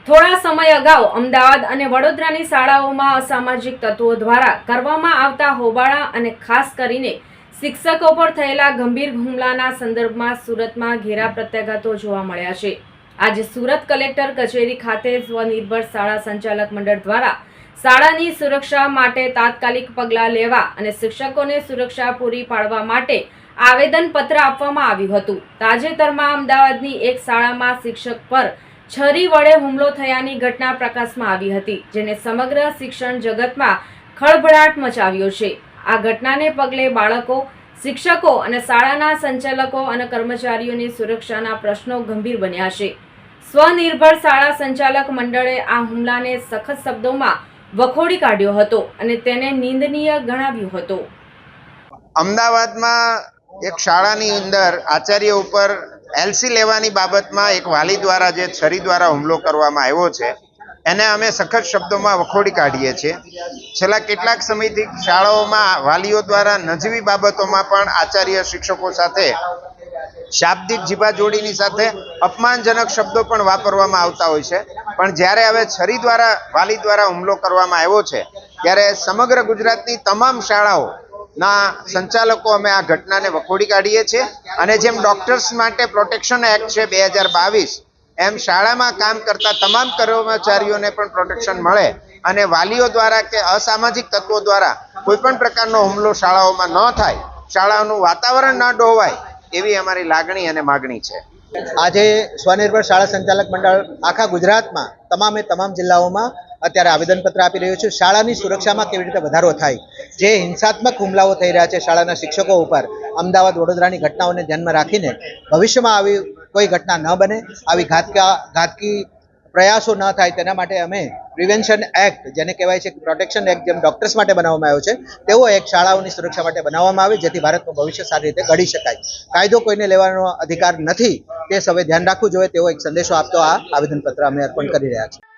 થોડા સમય અગાઉ અમદાવાદ અને વડોદરાની શાળાઓમાં અસામાજિક તત્વો દ્વારા કરવામાં આવતા હોબાળા અને ખાસ કરીને શિક્ષકો પર થયેલા ગંભીર હુમલાના સંદર્ભમાં સુરતમાં ઘેરા પ્રત્યાઘાતો જોવા મળ્યા છે। આજે સુરત કલેક્ટર કચેરી ખાતે સ્વનિર્ભર શાળા સંચાલક મંડળ દ્વારા શાળાની સુરક્ષા માટે તાત્કાલિક પગલાં લેવા અને શિક્ષકોને સુરક્ષા પૂરી પાડવા માટે આવેદનપત્ર આપવામાં આવ્યું હતું। તાજેતરમાં અમદાવાદની એક શાળામાં શિક્ષક પર છરી વડે હુમલો થયાની ઘટના પ્રકાશમાં આવી હતી, જેને સમગ્ર શિક્ષણ જગતમાં ખળભળાટ મચાવ્યો છે। આ ઘટનાને પગલે બાળકો, શિક્ષકો અને શાળાના સંચાલકો અને કર્મચારીઓની સુરક્ષાના પ્રશ્નો ગંભીર બન્યા છે। સ્વનિર્ભર શાળા સંચાલક મંડળે આ હુમલાને સખત શબ્દોમાં વખોડી કાઢ્યો હતો અને તેને નિંદનીય ગણાવ્યો હતો। અમદાવાદમાં એક શાળાની અંદર આચાર્ય ઉપર એલસી લેવાની બાબતમાં એક વાલી દ્વારા જે છરી દ્વારા હુમલો કરવામાં આવ્યો છે એને અમે સખત શબ્દોમાં વખોડી કાઢીએ છીએ। છેલ્લા કેટલાક સમયથી શાળાઓમાં વાલીઓ દ્વારા નજીવી બાબતોમાં પણ આચાર્ય શિક્ષકો સાથે શાબ્દિક જીભાજોડીની સાથે અપમાનજનક શબ્દો પણ વાપરવામાં આવતા હોય છે, પણ જ્યારે હવે છરી દ્વારા વાલી દ્વારા હુમલો કરવામાં આવ્યો છે ત્યારે સમગ્ર ગુજરાતની તમામ શાળાઓ ના સંચાલકો અમે આ ઘટનાને વખોડી કાઢીએ છીએ અને જેમ ડોક્ટર્સ માટે પ્રોટેક્શન એક્ટ છે 2022 એમ શાળામાં કામ કરતા તમામ કર્મચારીઓને પણ પ્રોટેક્શન મળે અને વાલીઓ દ્વારા કે અસામાજિક તત્વો દ્વારા કોઈ પણ પ્રકારનો હુમલો શાળાઓમાં ન થાય, શાળાઓનું વાતાવરણ ન ડોવાય એવી અમારી લાગણી અને માગણી છે। આજે સ્વનિર્ભર શાળા સંચાલક મંડળ આખા ગુજરાતમાં તમામ જિલ્લાઓમાં અત્યારે આવેદનપત્ર આપી રહ્યું છે। શાળાની સુરક્ષામાં કેવી રીતે વધારો થાય, જે હિંસાત્મક હુમલાઓ થઈ રહ્યા છે શાળાના શિક્ષકો ઉપર, અમદાવાદ વડોદરાની ઘટનાઓને ધ્યાનમાં રાખીને ભવિષ્યમાં આવી કોઈ ઘટના ન બને, આવી ઘાતકી પ્રયાસો ન થાય તેના માટે અમે પ્રિવેન્શન એક્ટ, જેને કહેવાય છે પ્રોટેક્શન એક્ટ, જેમ ડોક્ટર્સ માટે બનાવવામાં આવ્યો છે તેવો એક શાળાઓની સુરક્ષા માટે બનાવવામાં આવે, જેથી ભારતનું ભવિષ્ય સારી રીતે ઘડી શકાય। કાયદો કોઈને લેવાનો અધિકાર નથી, તે સૌએ ધ્યાન રાખવું જોઈએ તેવો એક સંદેશો આપતો આ આવેદનપત્ર અમે અર્પણ કરી રહ્યા છીએ।